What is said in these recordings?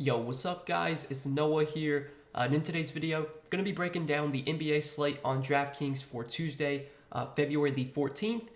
Yo, what's up guys? It's Noah here, and in today's video, going to be breaking down the NBA slate on Draftkings for Tuesday, February the 14th.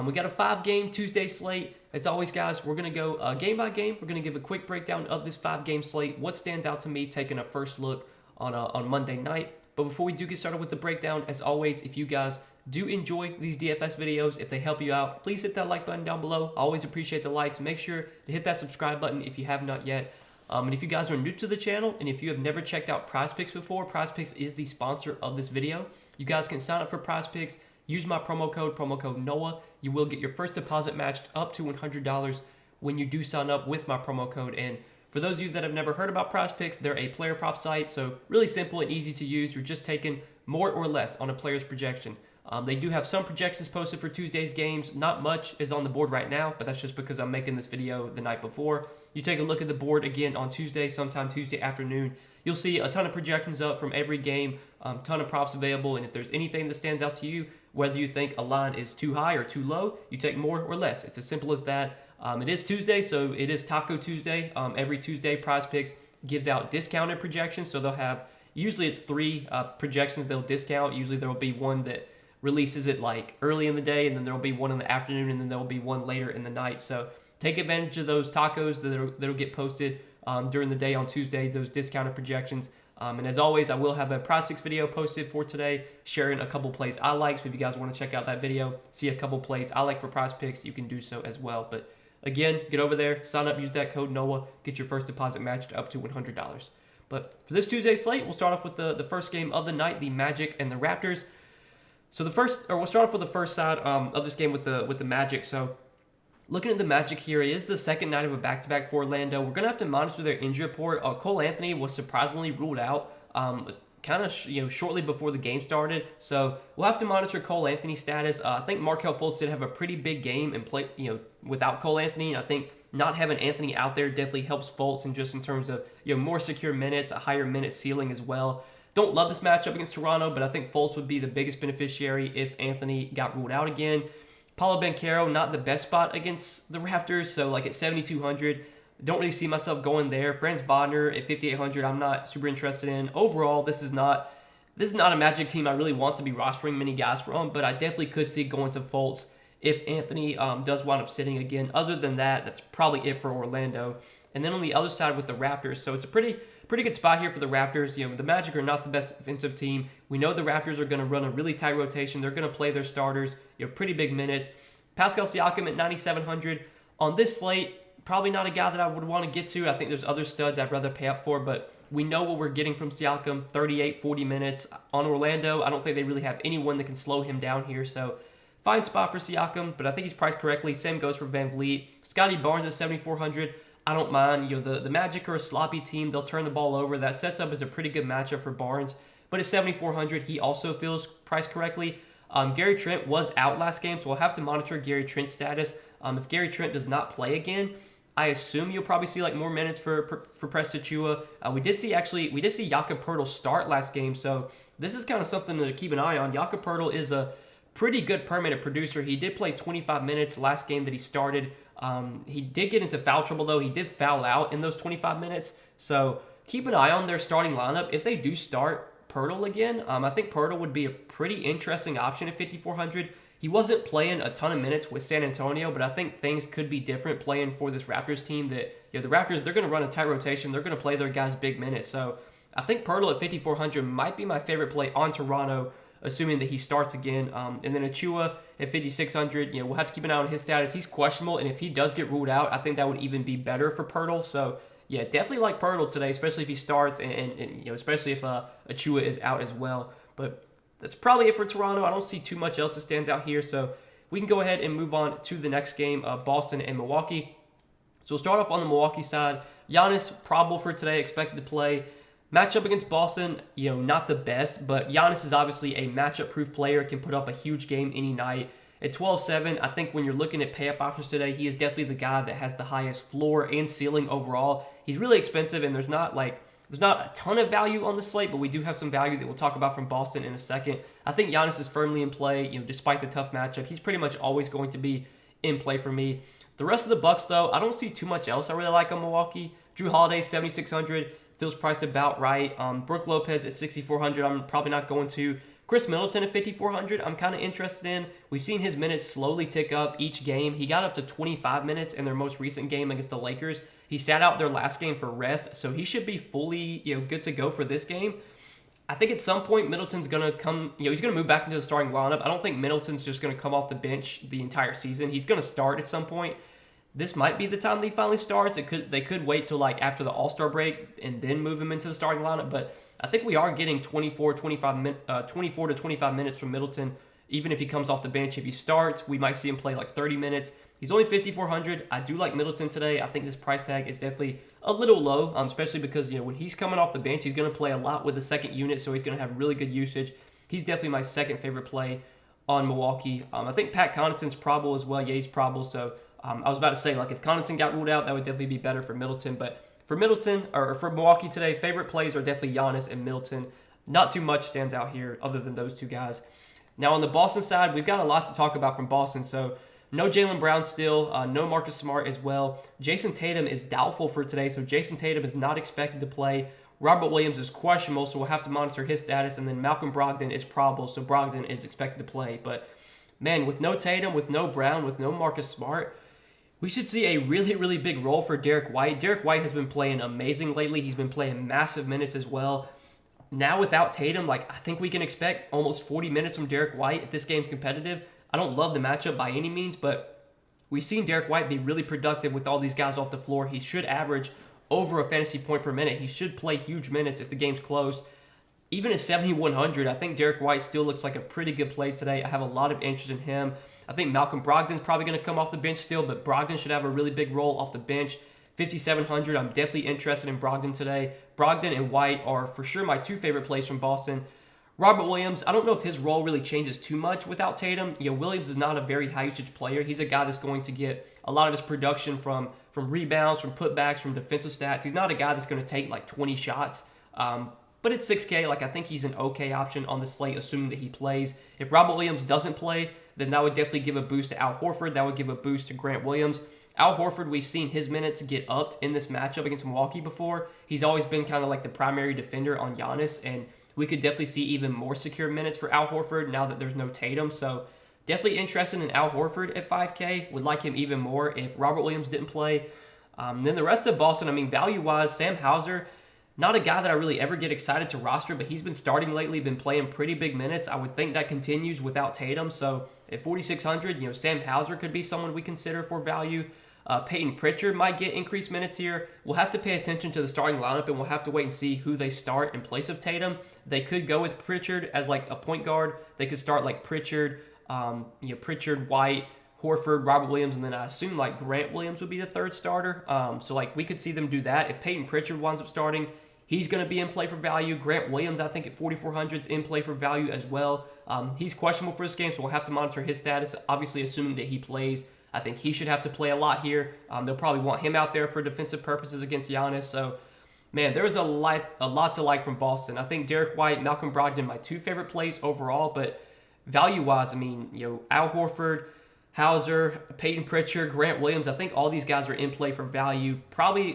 We got a 5-game Tuesday slate. As always guys, we're going to go game by game. We're going to give a quick breakdown of this 5-game slate, what stands out to me, taking a first look on Monday night. But before we do get started with the breakdown, as always, if you guys do enjoy these DFS videos, if they help you out, please hit that like button down below. I always appreciate the likes. Make sure to hit that subscribe button if you have not yet. And if you guys are new to the channel and if you have never checked out PrizePicks before, PrizePicks is the sponsor of this video. You guys can sign up for PrizePicks, use my promo code NOAH. You will get your first deposit matched up to $100 when you do sign up with my promo code. And for those of you that have never heard about PrizePicks, they're a player prop site, so really simple and easy to use. You're just taking more or less on a player's projection. They do have some projections posted for Tuesday's games. Not much is on the board right now, but that's just because I'm making this video the night before. You take a look at the board again on Tuesday, sometime Tuesday afternoon. You'll see a ton of projections up from every game, ton of props available, and if there's anything that stands out to you, whether you think a line is too high or too low, you take more or less. It's as simple as that. It is Tuesday, so it is Taco Tuesday. Every Tuesday, PrizePicks gives out discounted projections, so they'll have, usually it's 3 projections they'll discount. Usually there will be one that releases it like early in the day, and then there will be one in the afternoon, and then there will be one later in the night. So take advantage of those tacos that'll get posted during the day on Tuesday, those discounted projections. And as always, I will have a PrizePicks video posted for today, sharing a couple plays I like. So if you guys want to check out that video, see a couple plays I like for PrizePicks, you can do so as well. But again, get over there, sign up, use that code NOAH, get your first deposit matched up to $100. But for this Tuesday slate, we'll start off with the first game of the night, the Magic and the Raptors. So we'll start off with the first side of this game with the Magic. So looking at the Magic here, it is the second night of a back-to-back for Orlando. We're gonna have to monitor their injury report. Cole Anthony was surprisingly ruled out, kind of shortly before the game started. So we'll have to monitor Cole Anthony's status. I think Markelle Fultz did have a pretty big game and play without Cole Anthony. I think not having Anthony out there definitely helps Fultz, and just in terms of more secure minutes, a higher minute ceiling as well. Don't love this matchup against Toronto, but I think Fultz would be the biggest beneficiary if Anthony got ruled out again. Paulo Banchero, not the best spot against the Raptors, so like at 7,200, don't really see myself going there. Franz Wagner at 5,800, I'm not super interested in. Overall, this is not a Magic team I really want to be rostering many guys from, but I definitely could see going to Fultz if Anthony does wind up sitting again. Other than that, that's probably it for Orlando. And then on the other side with the Raptors, so it's a pretty good spot here for the Raptors. The Magic are not the best defensive team. We know the Raptors are going to run a really tight rotation. They're going to play their starters, pretty big minutes. Pascal Siakam at 9,700. On this slate, probably not a guy that I would want to get to. I think there's other studs I'd rather pay up for, but we know what we're getting from Siakam, 38, 40 minutes. On Orlando, I don't think they really have anyone that can slow him down here, so fine spot for Siakam, but I think he's priced correctly. Same goes for Van Vliet. Scotty Barnes at 7,400. I don't mind. The Magic are a sloppy team. They'll turn the ball over. That sets up as a pretty good matchup for Barnes. But at 7,400, he also feels priced correctly. Gary Trent was out last game, so we'll have to monitor Gary Trent's status. If Gary Trent does not play again, I assume you'll probably see like more minutes for Presta Chua. We did see Jakob Poeltl start last game, so this is kind of something to keep an eye on. Jakob Poeltl is a pretty good per-minute producer. He did play 25 minutes last game that he started. He did get into foul trouble, though. He did foul out in those 25 minutes. So keep an eye on their starting lineup. If they do start Poeltl again, I think Poeltl would be a pretty interesting option at 5,400. He wasn't playing a ton of minutes with San Antonio, but I think things could be different playing for this Raptors team. That the Raptors, they're going to run a tight rotation. They're going to play their guys big minutes. So I think Poeltl at 5,400 might be my favorite play on Toronto, assuming that he starts again. And then Achua at 5,600, we'll have to keep an eye on his status. He's questionable, and if he does get ruled out, I think that would even be better for Poeltl. So yeah, definitely like Poeltl today, especially if he starts, and especially if Achua is out as well. But that's probably it for Toronto. I don't see too much else that stands out here, so we can go ahead and move on to the next game, Boston and Milwaukee. So we'll start off on the Milwaukee side. Giannis, probable for today, expected to play. Matchup against Boston, not the best, but Giannis is obviously a matchup-proof player, can put up a huge game any night. At 12.7, I think when you're looking at pay-up options today, he is definitely the guy that has the highest floor and ceiling overall. He's really expensive, and there's not a ton of value on the slate, but we do have some value that we'll talk about from Boston in a second. I think Giannis is firmly in play, despite the tough matchup. He's pretty much always going to be in play for me. The rest of the Bucks, though, I don't see too much else I really like on Milwaukee. Drew Holiday, 7,600, feels priced about right. Brooke Lopez at 6,400, I'm probably not going to. Chris Middleton at 5,400, I'm kind of interested in. We've seen his minutes slowly tick up each game. He got up to 25 minutes in their most recent game against the Lakers. He sat out their last game for rest, so he should be fully, good to go for this game. I think at some point Middleton's going to come, he's going to move back into the starting lineup. I don't think Middleton's just going to come off the bench the entire season. He's going to start at some point. This might be the time that he finally starts. They could wait till like after the All-Star break and then move him into the starting lineup, but I think we are getting 24 to 25 minutes from Middleton. Even if he comes off the bench, if he starts, we might see him play like 30 minutes. He's only 5,400. I do like Middleton today. I think this price tag is definitely a little low, especially because when he's coming off the bench, he's going to play a lot with the second unit, so he's going to have really good usage. He's definitely my second favorite play on Milwaukee. I think Pat Connaughton's probable as well. Yeah, he's probable. So I was about to say, like, if Connaughton got ruled out, that would definitely be better for Middleton. But for Middleton, or for Milwaukee today, favorite plays are definitely Giannis and Middleton. Not too much stands out here other than those two guys. Now on the Boston side, we've got a lot to talk about from Boston. So no Jaylen Brown still, no Marcus Smart as well. Jason Tatum is doubtful for today, so Jason Tatum is not expected to play. Robert Williams is questionable, so we'll have to monitor his status. And then Malcolm Brogdon is probable, so Brogdon is expected to play. But man, with no Tatum, with no Brown, with no Marcus Smart, we should see a really, really big role for Derek White. Derek White has been playing amazing lately. He's been playing massive minutes as well. Now without Tatum, I think we can expect almost 40 minutes from Derek White if this game's competitive. I don't love the matchup by any means, but we've seen Derek White be really productive with all these guys off the floor. He should average over a fantasy point per minute. He should play huge minutes if the game's close. Even at 7,100, I think Derek White still looks like a pretty good play today. I have a lot of interest in him. I think Malcolm Brogdon's probably going to come off the bench still, but Brogdon should have a really big role off the bench. 5,700, I'm definitely interested in Brogdon today. Brogdon and White are for sure my two favorite plays from Boston. Robert Williams, I don't know if his role really changes too much without Tatum. Williams is not a very high usage player. He's a guy that's going to get a lot of his production from rebounds, from putbacks, from defensive stats. He's not a guy that's going to take like 20 shots. But it's 6K. I think he's an okay option on the slate, assuming that he plays. If Robert Williams doesn't play, then that would definitely give a boost to Al Horford. That would give a boost to Grant Williams. Al Horford, we've seen his minutes get upped in this matchup against Milwaukee before. He's always been kind of like the primary defender on Giannis, and we could definitely see even more secure minutes for Al Horford now that there's no Tatum. So definitely interested in Al Horford at 5K. Would like him even more if Robert Williams didn't play. Then the rest of Boston, value-wise, Sam Hauser, not a guy that I really ever get excited to roster, but he's been starting lately, been playing pretty big minutes. I would think that continues without Tatum. So at 4,600, Sam Hauser could be someone we consider for value. Peyton Pritchard might get increased minutes here. We'll have to pay attention to the starting lineup, and we'll have to wait and see who they start in place of Tatum. They could go with Pritchard as like a point guard. They could start like Pritchard, Pritchard, White, Horford, Robert Williams, and then I assume like Grant Williams would be the third starter. So we could see them do that. If Peyton Pritchard winds up starting, he's going to be in play for value. Grant Williams, I think at 4,400 is in play for value as well. He's questionable for this game, so we'll have to monitor his status. Obviously, assuming that he plays, I think he should have to play a lot here. They'll probably want him out there for defensive purposes against Giannis. So, man, there's a lot to like from Boston. I think Derek White, Malcolm Brogdon, my two favorite plays overall. But value-wise, Al Horford, Hauser, Peyton Pritchard, Grant Williams, I think all these guys are in play for value.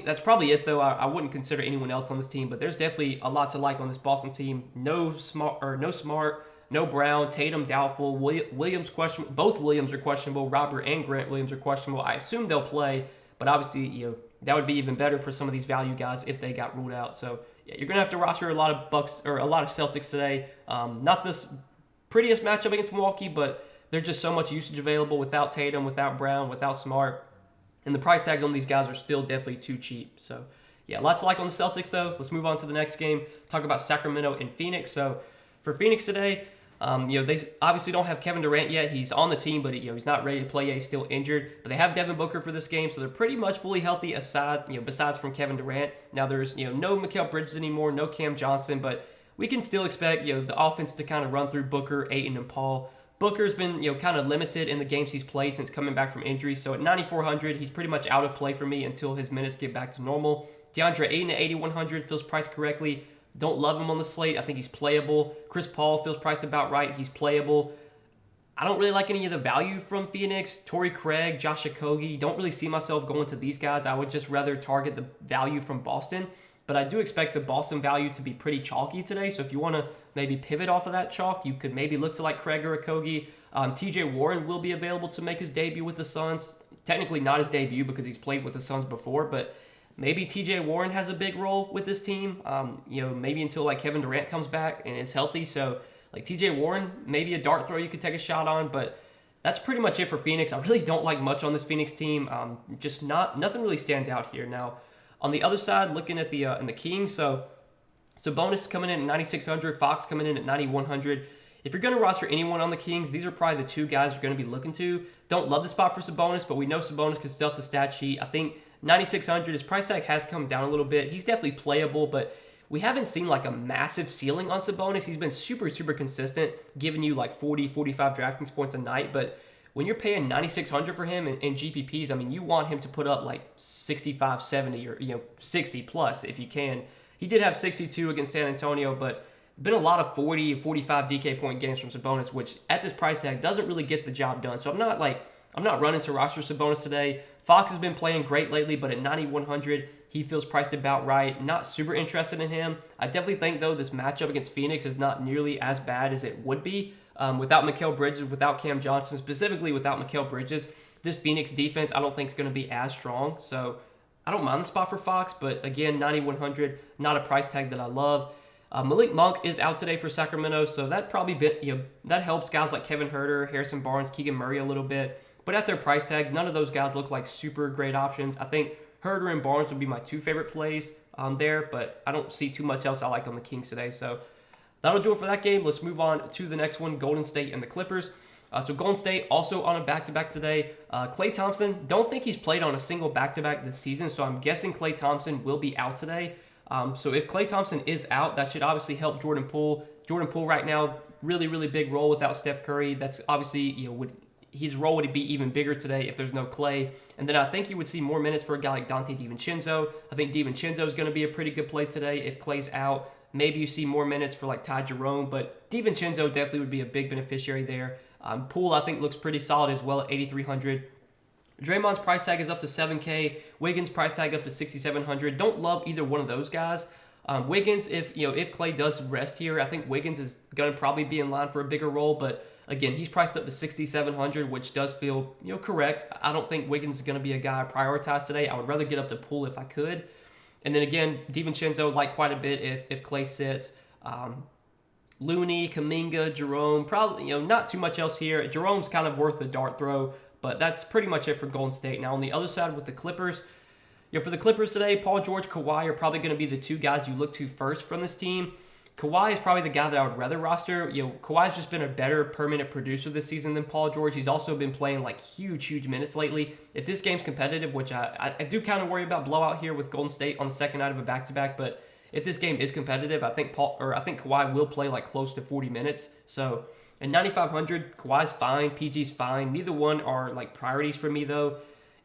That's probably it, though. I wouldn't consider anyone else on this team, but there's definitely a lot to like on this Boston team. No Smart, no Brown, Tatum doubtful, Williams questionable. Both Williams are questionable. Robert and Grant Williams are questionable. I assume they'll play, but obviously, that would be even better for some of these value guys if they got ruled out. So yeah, you're gonna have to roster a lot of Bucks or a lot of Celtics today. Not this prettiest matchup against Milwaukee, but there's just so much usage available without Tatum, without Brown, without Smart, and the price tags on these guys are still definitely too cheap. So yeah, lots to like on the Celtics though. Let's move on to the next game. Talk about Sacramento and Phoenix. So for Phoenix today, they obviously don't have Kevin Durant yet. He's on the team, but he's not ready to play yet. He's still injured. But they have Devin Booker for this game, so they're pretty much fully healthy besides from Kevin Durant. Now there's no Mikal Bridges anymore, no Cam Johnson, but we can still expect the offense to kind of run through Booker, Ayton, and Paul. Booker's been kind of limited in the games he's played since coming back from injury. So at 9,400, he's pretty much out of play for me until his minutes get back to normal. DeAndre Ayton at 8,100 feels priced correctly. Don't love him on the slate. I think he's playable. Chris Paul feels priced about right. He's playable. I don't really like any of the value from Phoenix. Torrey Craig, Josh Okogie, don't really see myself going to these guys. I would just rather target the value from Boston. But I do expect the Boston value to be pretty chalky today. So if you want to maybe pivot off of that chalk, you could maybe look to like Craig or Okogie. TJ Warren will be available to make his debut with the Suns. Technically not his debut because he's played with the Suns before, but maybe TJ Warren has a big role with this team. Maybe until like Kevin Durant comes back and is healthy. So like TJ Warren, maybe a dart throw you could take a shot on, but that's pretty much it for Phoenix. I really don't like much on this Phoenix team. Nothing really stands out here. Now, on the other side, looking at the in the Kings, so Sabonis coming in at 9,600, Fox coming in at 9,100. If you're going to roster anyone on the Kings, these are probably the two guys you're going to be looking to. Don't love the spot for Sabonis, but we know Sabonis can stuff the stat sheet. I think 9,600, his price tag has come down a little bit. He's definitely playable, but we haven't seen like a massive ceiling on Sabonis. He's been super, super consistent, giving you like 40, 45 DraftKings points a night. But when you're paying 9,600 for him in GPPs, I mean, you want him to put up like 65, 70, or 60 plus if you can. He did have 62 against San Antonio, but been a lot of 40, 45 DK point games from Sabonis, which at this price tag doesn't really get the job done. So I'm not running to roster Sabonis today. Fox has been playing great lately, but at 9,100, he feels priced about right. Not super interested in him. I definitely think, though, this matchup against Phoenix is not nearly as bad as it would be. Without Mikal Bridges, without Cam Johnson, specifically without Mikal Bridges, this Phoenix defense I don't think is going to be as strong. So I don't mind the spot for Fox, but again, 9,100, not a price tag that I love. Malik Monk is out today for Sacramento, so that probably that helps guys like Kevin Huerter, Harrison Barnes, Keegan Murray a little bit. But at their price tags, none of those guys look like super great options. I think Huerter and Barnes would be my two favorite plays there, but I don't see too much else I like on the Kings today. So that'll do it for that game. Let's move on to the next one, Golden State and the Clippers. So Golden State also on a back-to-back today. Klay Thompson, don't think he's played on a single back-to-back this season, so I'm guessing Klay Thompson will be out today. So if Klay Thompson is out, that should obviously help Jordan Poole. Jordan Poole right now, really, really big role without Steph Curry. That's obviously, his role would be even bigger today if there's no Klay. And then I think you would see more minutes for a guy like Dante DiVincenzo. I think DiVincenzo is going to be a pretty good play today if Klay's out. Maybe you see more minutes for like Ty Jerome, but DiVincenzo definitely would be a big beneficiary there. Poole, I think, looks pretty solid as well at 8,300. Draymond's price tag is up to 7K. Wiggins' price tag up to 6,700. Don't love either one of those guys. Wiggins, if Klay does rest here, I think Wiggins is going to probably be in line for a bigger role, but again, he's priced up to 6,700, which does feel correct. I don't think Wiggins is going to be a guy I prioritize today. I would rather get up to Poole if I could. And then again, DiVincenzo like quite a bit if Klay sits. Looney, Kuminga, Jerome, probably not too much else here. Jerome's kind of worth the dart throw, but that's pretty much it for Golden State. Now on the other side with the Clippers, for the Clippers today, Paul George, Kawhi are probably going to be the two guys you look to first from this team. Kawhi is probably the guy that I would rather roster. Kawhi's just been a better per-minute producer this season than Paul George. He's also been playing like huge minutes lately. If this game's competitive, which I do kind of worry about blowout here with Golden State on the second night of a back-to-back, but if this game is competitive, I think Kawhi will play like close to 40 minutes. So at 9,500, Kawhi's fine, PG's fine. Neither one are like priorities for me though.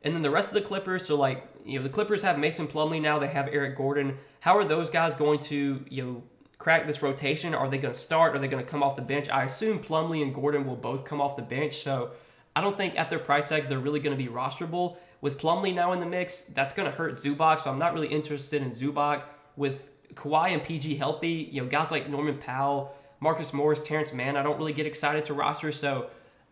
And then the rest of the Clippers, so the Clippers have Mason Plumlee now. They have Eric Gordon. How are those guys going to crack this rotation? Are they going to start? Are they going to come off the bench? I assume Plumlee and Gordon will both come off the bench. So I don't think at their price tags they're really going to be rosterable. With Plumlee now in the mix, that's going to hurt Zubac. So I'm not really interested in Zubac. With Kawhi and PG healthy, guys like Norman Powell, Marcus Morris, Terrence Mann, I don't really get excited to roster. So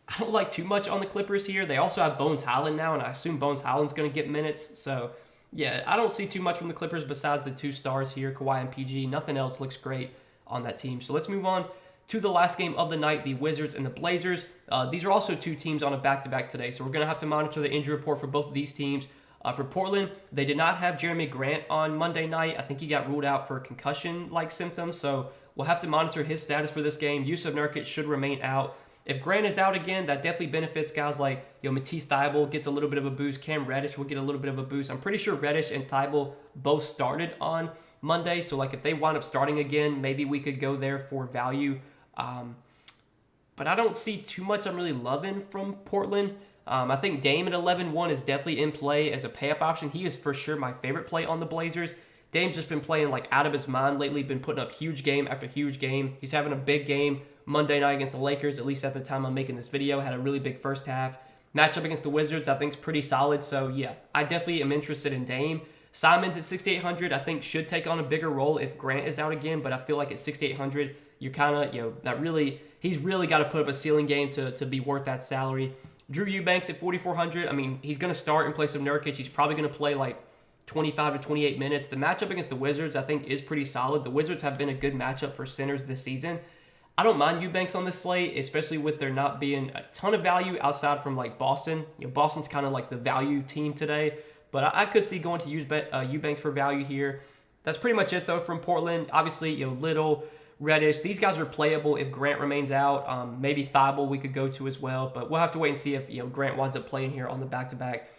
I don't like too much on the Clippers here. They also have Bones Highland now, and I assume Bones Highland's going to get minutes. So yeah, I don't see too much from the Clippers besides the two stars here, Kawhi and PG. Nothing else looks great on that team. So let's move on to the last game of the night, the Wizards and the Blazers. These are also two teams on a back-to-back today, so we're going to have to monitor the injury report for both of these teams. For Portland, they did not have Jeremy Grant on Monday night. I think he got ruled out for concussion-like symptoms, so we'll have to monitor his status for this game. Yusuf Nurkic should remain out. If Grant is out again, that definitely benefits guys like Matisse Thybulle gets a little bit of a boost. Cam Reddish will get a little bit of a boost. I'm pretty sure Reddish and Thybulle both started on Monday, so if they wind up starting again, maybe we could go there for value. But I don't see too much I'm really loving from Portland. I think Dame at 11-1 is definitely in play as a pay-up option. He is for sure my favorite play on the Blazers. Dame's just been playing out of his mind lately, been putting up huge game after huge game. He's having a big game Monday night against the Lakers, at least at the time I'm making this video. Had a really big first half. Matchup against the Wizards, I think, is pretty solid. So, yeah, I definitely am interested in Dame. Simons at 6,800, I think, should take on a bigger role if Grant is out again. But I feel like at 6,800, you're kind of, not really, he's really got to put up a ceiling game to be worth that salary. Drew Eubanks at 4,400. I mean, he's going to start in place of Nurkic. He's probably going to play like 25 to 28 minutes. The matchup against the Wizards, I think, is pretty solid. The Wizards have been a good matchup for centers this season. I don't mind Eubanks on this slate, especially with there not being a ton of value outside from like Boston. Boston's kind of like the value team today, but I could see going to Eubanks for value here. That's pretty much it though from Portland. Obviously, Little, Reddish, these guys are playable if Grant remains out. Maybe Thibault we could go to as well, but we'll have to wait and see if Grant winds up playing here on the back-to-back.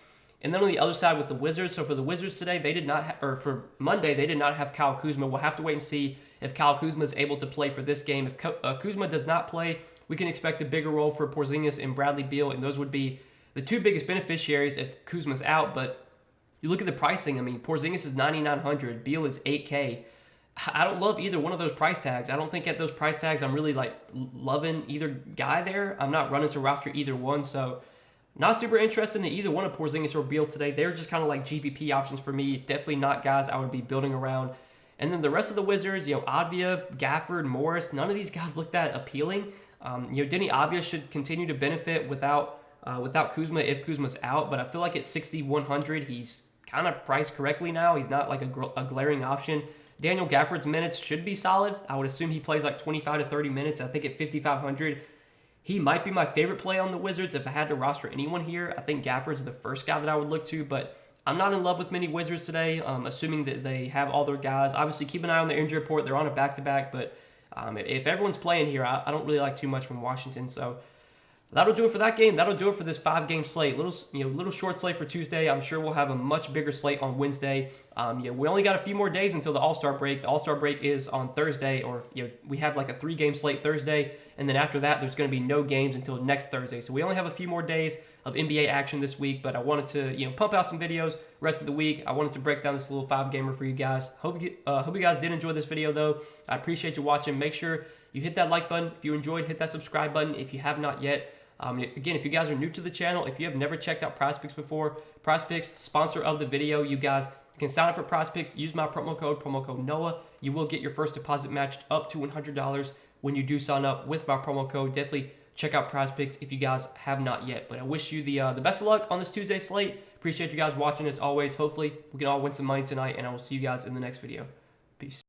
And then on the other side with the Wizards, so for the Wizards today, they did not, or for Monday, they did not have Kyle Kuzma. We'll have to wait and see if Kyle Kuzma is able to play for this game. If Kuzma does not play, we can expect a bigger role for Porzingis and Bradley Beal, and those would be the two biggest beneficiaries if Kuzma's out. But you look at the pricing. I mean, Porzingis is 9,900, Beal is 8K. I don't love either one of those price tags. I don't think at those price tags I'm really like loving either guy there. I'm not running to roster either one, so not super interested in either one of Porzingis or Beal today. They're just kind of like GPP options for me. Definitely not guys I would be building around. And then the rest of the Wizards, Avdia, Gafford, Morris, none of these guys look that appealing. Denny Avdia should continue to benefit without Kuzma if Kuzma's out, but I feel like at 6,100, he's kind of priced correctly now. He's not like a glaring option. Daniel Gafford's minutes should be solid. I would assume he plays like 25 to 30 minutes. I think at 5,500, he might be my favorite play on the Wizards if I had to roster anyone here. I think Gafford's the first guy that I would look to, but I'm not in love with many Wizards today, assuming that they have all their guys. Obviously, keep an eye on the injury report. They're on a back-to-back, but if everyone's playing here, I don't really like too much from Washington. So that'll do it for that game. That'll do it for this 5-game slate. Little short slate for Tuesday. I'm sure we'll have a much bigger slate on Wednesday. We only got a few more days until the All-Star break. The All-Star break is on Thursday, or we have like a 3-game slate Thursday, and then after that, there's going to be no games until next Thursday. So we only have a few more days of NBA action this week, but I wanted to pump out some videos rest of the week. I wanted to break down this little 5-gamer for you guys. Hope you guys did enjoy this video though. I appreciate you watching. Make sure you hit that like button if you enjoyed. Hit that subscribe button if you have not yet. Again, if you guys are new to the channel, if you have never checked out PrizePicks before, PrizePicks, sponsor of the video, you guys can sign up for PrizePicks, use my promo code NOAH. You will get your first deposit matched up to $100 when you do sign up with my promo code. Definitely check out PrizePicks if you guys have not yet. But I wish you the best of luck on this Tuesday slate. Appreciate you guys watching as always. Hopefully, we can all win some money tonight, and I will see you guys in the next video. Peace.